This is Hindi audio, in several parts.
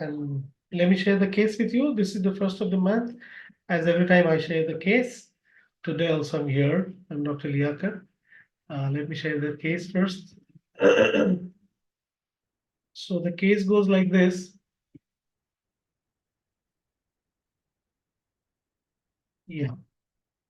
and let me share the case with you. This is the first of the month. As every time I share the case, today also I'm here. I'm Dr. Liyakat. Let me share the case first. So the case goes like this. Yeah.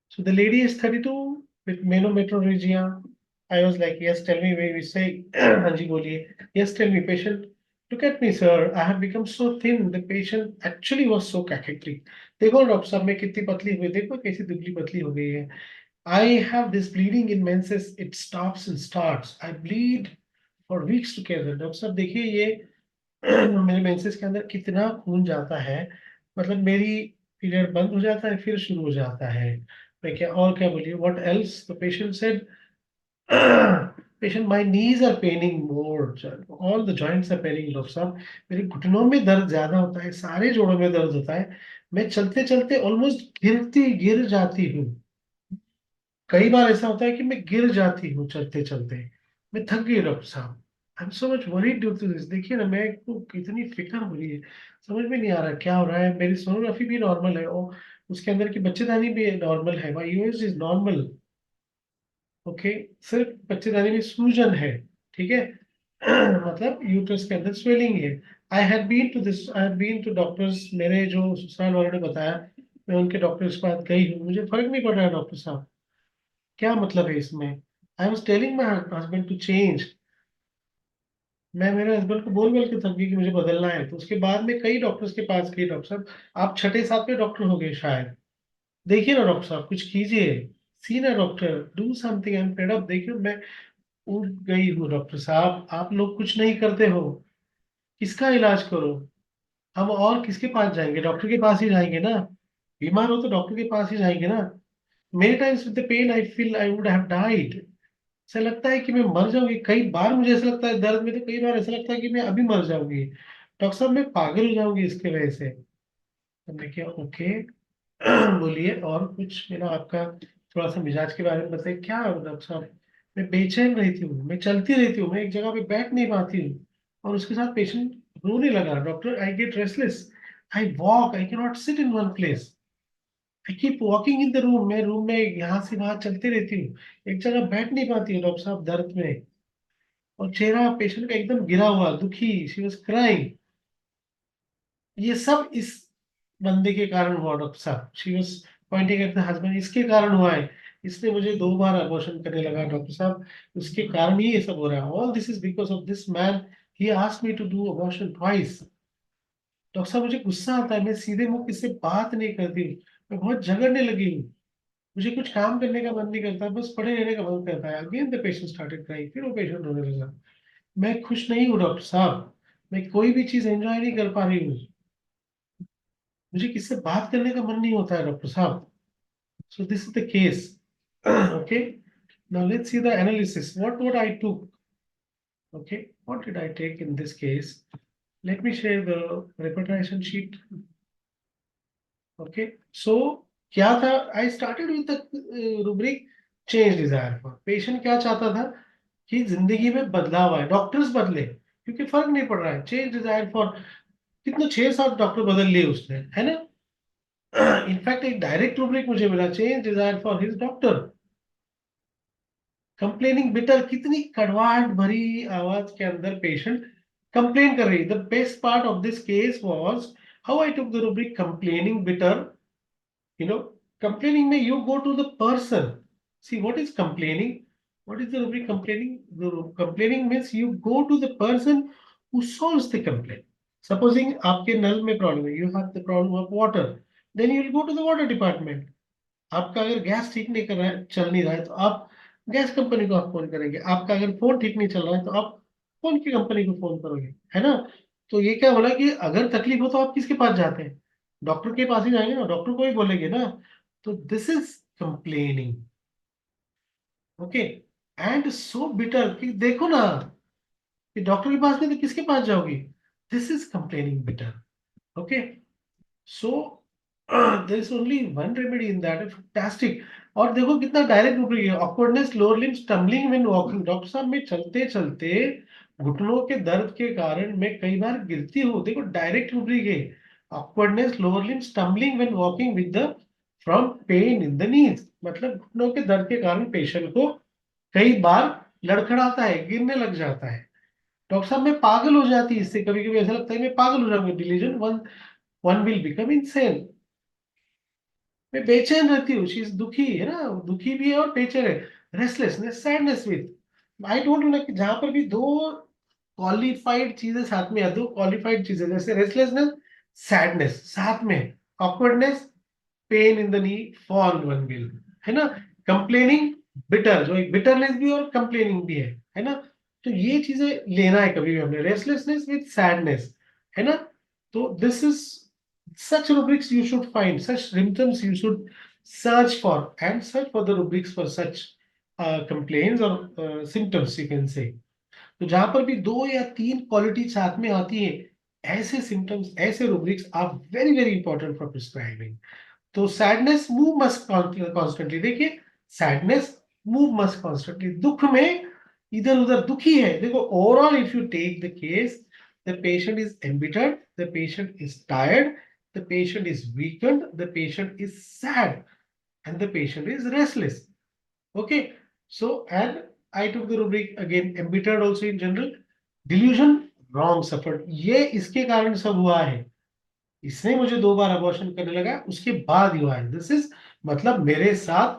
So the lady is 32 with Meno metrorrhagia. I was like, yes, tell me where we say, Hanji boliye. Yes, tell me, patient. Look at me, sir. I have become so thin. The patient actually was so cachectic. देखो डॉक्टर साहब मैं कितनी पतली हुई देखो कैसी दुबली पतली हो गई है. I have this bleeding in menses. It stops and starts. I bleed for weeks together. Doctor साहब देखिए ये मेरे मेंसेस के अंदर कितना खून जाता है. मतलब मेरी पीरियड बंद हो जाता है फिर शुरू हो जाता है. मैं क्या और क्या बोलिए what else the patient said. Patient my knees are paining more. All the joints are paining doctor साहब. मेरे घुटनों में दर्द ज्यादा होता है सारे जोड़ों में दर्द होता है. मैं चलते चलते ऑलमोस्ट गिर जाती हूँ. कई बार ऐसा होता है कि मैं गिर जाती हूँ चलते चलते. मैं थक गई डॉक्टर साहब. I am so much worried due to this. देखिए ना मैं को कितनी फिक्र हो रही है. समझ में नहीं आ रहा क्या हो रहा है. मेरी सोनोग्राफी भी नॉर्मल है और उसके अंदर की बच्चेदानी भी नॉर्मल है. माई यूएस इज नॉर्मल. ओके. सिर्फ बच्चेदानी में सूजन है. ठीक है. मतलब यूट्रस के अंदर स्वेलिंग है. I have been to doctors. मेरे जो ससुराल वालों ने बताया. मैं उनके डॉक्टर्स के पास गई हूँ. मुझे फर्क नहीं पड़ रहा है डॉक्टर साहब. क्या मतलब है इसमें. I was telling my husband to change. मैं मेरे हस्बैंड को बोल बोल के थक गई कि मुझे बदलना है. तो उसके बाद में कई डॉक्टर्स के पास गई. डॉक्टर साहब आप छठे सातवें डॉक्टर हो गए शायद. देखिए ना डॉक्टर साहब कुछ कीजिए. सी ना doctor do something. I am fed up. देखिए मैं उठ गई हूँ डॉक्टर साहब. आप लोग कुछ नहीं करते हो. किसका इलाज करो. हम और किसके पास जाएंगे. डॉक्टर के पास ही जाएंगे ना. बीमार हो तो डॉक्टर के पास ही जाएंगे ना. Many times with the pain I feel I would have died. ऐसा लगता है कि मैं मर जाऊंगी. कई बार मुझे ऐसा लगता है दर्द में. तो कई बार ऐसा लगता है कि मैं अभी मर जाऊंगी. डॉक्टर साहब मैं पागल हो जाऊंगी इसके वजह से. तो मैं क्या ओके. बोलिए और कुछ मेरा आपका थोड़ा सा मिजाज के बारे में बताइए क्या है डॉक्टर साहब. मैं बेचैन रहती हूँ. मैं चलती रहती हूँ. मैं एक जगह पे बैठ नहीं पाती हूँ. और उसके साथ पेशेंट रोने लगा. Doctor I get restless. I walk. I can not sit in one place. I keep walking in the room. मैं रूम में यहाँ से वहां चलती रहती हूँ. एक जगह बैठ नहीं पाती हूँ डॉक्टर साहब दर्द में. और चेहरा पेशेंट का एकदम गिरा हुआ दुखी. She was crying. ये सब इस बंदे के कारण हुआ डॉक्टर साहब. She was Poynting at the husband. इसके कारण हुआ है. इसने मुझे 2 बार अबॉर्शन करने लगा डॉक्टर साहब. उसके कारण ही ये सब हो रहा है. All this is because of this man. He asked me to do abortion twice. Doctor साहब मुझे गुस्सा आता है. मैं सीधे मुंह किससे बात नहीं करती हूँ. मैं बहुत झगड़ने लगी हूँ. मुझे कुछ काम करने का मन नहीं करता. बस पड़े रहने का मन करता है. Again the patient started crying. फिर वो पेशेंट रोने लगा. मैं खुश नहीं हूँ डॉक्टर साहब. मैं कोई भी चीज एंजॉय नहीं कर पा रही हूँ. मुझे किससे बात करने का मन नहीं होता है डॉक्टर साहब. So this is the case. Okay. Now let's see the analysis. What I took. Okay. What did I take in this case. Let me share the repertorisation sheet. Okay. So क्या था. I started with the rubric change desire for. Patient क्या चाहता था कि जिंदगी में बदलाव आए. डॉक्टर्स बदले क्योंकि फर्क नहीं पड़ रहा है. Change desire for. कितने 6-7 डॉक्टर बदल लिए उसने है ना. इनफैक्ट एक डायरेक्ट रूब्रिक मुझे मिला. Change desire for his doctor. Complaining bitter. कितनी कड़वाहट भरी आवाज के अंदर पेशेंट कंप्लेन कर रही. The best part of this case was how I took the rubric complaining bitter. you know complaining may you go to the person. See what is complaining. What is the rubric complaining. Complaining means you go to the person who solves the complaint. Supposing आपके नल में प्रॉब्लम है. You have the problem of water. Then you will go to the water department. आपका अगर गैस ठीक नहीं कर रहा है चल नहीं रहा है तो आप गैस कंपनी को आप फोन करेंगे. आपका अगर फोन ठीक नहीं चल रहा है तो आप फोन की कंपनी को फोन करोगे है ना. तो ये क्या बोला कि अगर तकलीफ हो तो आप किसके पास जाते हैं. डॉक्टर के पास ही जाएंगे ना. डॉक्टर को ही बोलेंगे ना. तो this is complaining. Okay. And so bitter कि देखो ना कि डॉक्टर के पास नहीं तो किसके पास जाओगी. This is complaining bitter. Okay. So there is only one remedy in that. Fantastic. और देखो कितना डायरेक्ट रूप है. Awkwardness lower limb stumbling when walking. Doctor साहब मैं चलते चलते घुटनों के दर्द के कारण मैं कई बार गिरती हूँ, देखो डायरेक्ट रूब्रिक है। Awkwardness, lower limb, stumbling when walking with the from pain in the knees, मतलब घुटनों के दर्द के कारण पेशेंट को कई बार लड़खड़ाता है, गिरने लग जाता है। डॉक्टर साहब मैं पागल हो जाती है इससे, कभी कभी ऐसा लगता है मैं पागल हो जाऊंगी, delusion one one will become insane. मैं बेचैन रहती हूँ, शी इज दुखी है ना, दुखी भी है और बेचैन है। Restlessness, sadness with, I told you ना कि जहां पर भी दो क्वालिफाइड चीजें साथ में या दो क्वालिफाइड चीजें जैसे रेस्टलेसनेस, सैडनेस साथ में, awkwardness, pain in the knee, fall one will, है ना, कंप्लेनिंग, बिटर, जो एक बिटरनेस भी और कंप्लेनिंग भी है ना। तो ये चीजें लेना है कभी भी हमने, रेस्टलेसनेस विद सैडनेस, है ना। तो this is such rubrics you should find, such symptoms you should search for, and search for the rubrics for such complaints or symptoms you can say. तो जहां पर भी दो या तीन क्वालिटी साथ में आती है, ऐसे सिम्टम्स, ऐसे rubrics are very very important for prescribing. तो सैडनेस, मूव मस्ट कॉन्स्टेंटली, देखिए सैडनेस, मूव मस्ट कॉन्स्टेंटली, दुख में इधर उधर दुखी है। देखो overall if you take the case, the patient is embittered, the patient is tired, the patient is weakened, the patient is sad, and the patient is restless. Okay, so and I took the rubric again, embittered also in general, delusion, wrong suffered, ये इसके कारण सब हुआ है, इसने मुझे 2 बार अबॉर्शन करने लगा उसके बाद ही हुआ है, दिस इज मतलब मेरे साथ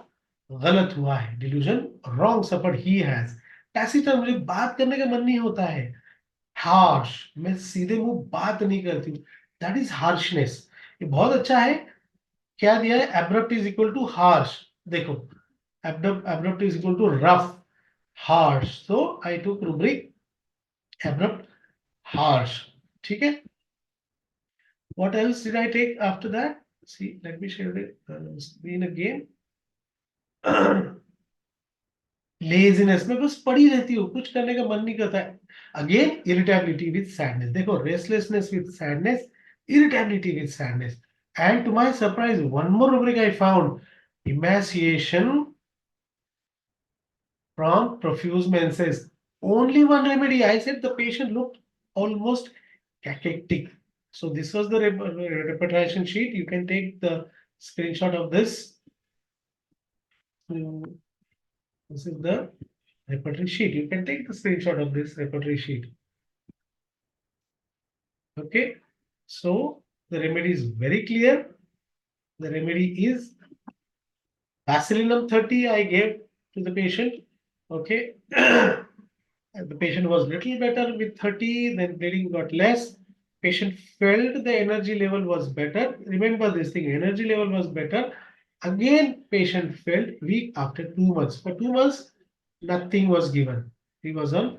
गलत हुआ है, delusion, wrong suffered he has. Taciturn, मुझे बात करने का मन नहीं होता है, हार्श, मैं सीधे मुंह बात नहीं करती हूँ, दैट इज हार्शनेस। ये बहुत अच्छा है, क्या दिया है, abrupt is equal to harsh, देखो abrupt is equal to rough, harsh, so I took rubric abrupt, harsh, ठीक है। What else did I take after that? See, let me share the screen again. Laziness में बस पड़ी रहती हूँ, कुछ करने का मन नहीं करता है। अगेन इरिटेबिलिटी विद सैडनेस, देखो restlessness with sadness, irritability with sadness, and to my surprise one more rubric I found, emaciation from profuse menses. Only one remedy. I said the patient looked almost cachectic. So this was the repatriation sheet. You can take the screenshot of this. This is the repertory sheet. You can take the screenshot of this repertory sheet. Okay. So the remedy is very clear. The remedy is Bacillinum 30 I gave to the patient. Okay. The patient was little better with 30, then bleeding got less. Patient felt the energy level was better. Remember this thing, energy level was better. Again, patient felt weak after 2 months. For 2 months, nothing was given. He was on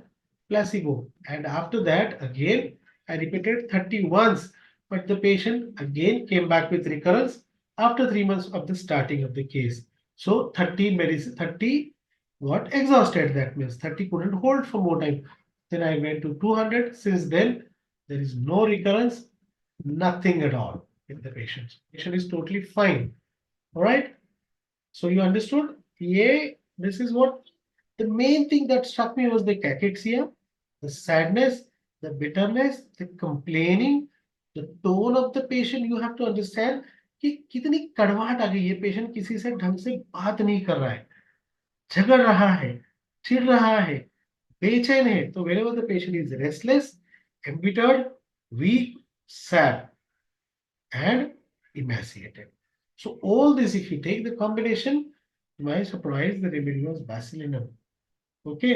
placebo. And after that, again, I repeated 30 once. But the patient again came back with recurrence after 3 months of the starting of the case. So 30 medicine, 30 got exhausted. That means 30 couldn't hold for more time. Then I went to 200. Since then, there is no recurrence, nothing at all in the patient. Patient is totally fine. All right. So you understood? Yeah, this is what the main thing that struck me was the cachexia, the sadness, the bitterness, the complaining, the tone of the patient. You have to understand कि कितनी कड़वाहट आ गई, ये पेशेंट किसी से ढंग से बात नहीं कर रहा है, झगड़ रहा है, चिढ़ रहा है, बेचैन है। तो whenever the patient is restless, embittered, weak, sad, and emaciated. So all this, if you take the combination, to my surprise, the remedy was Bacillinum. Okay?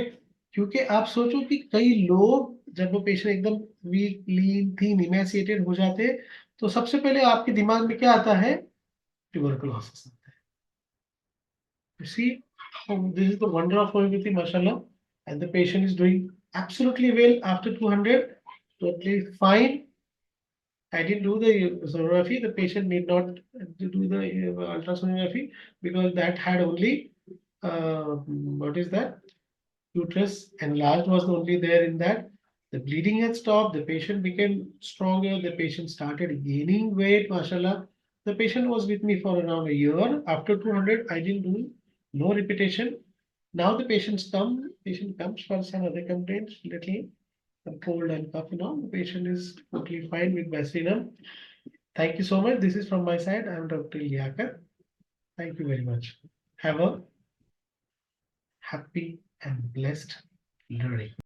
क्योंकि आप सोचो कि कई लोग जब वो पेशेंट एकदम वीक, लीन, थीन, इमेसिएटेड हो जाते हैं, तो सबसे पहले आपके दिमाग में क्या आता है, ट्यूबरकुलोसिस आता है। You see, this is the wonder of homeopathy, mashallah, and the patient is doing absolutely well after 200, totally fine. I didn't do the sonography. The patient need not do the ultrasonography because that had only what is that? Uterus enlarged was only there in that. The bleeding had stopped. The patient became stronger. The patient started gaining weight. Mashallah. The patient was with me for around a year. After 200, I didn't do no repetition. Now the patient comes for some other complaints little. a cold and cough and all. The patient is totally fine with Bacillinum. Thank you so much. This is from my side. I'm Dr. Liyakat. Thank you very much. Have a happy and blessed learning.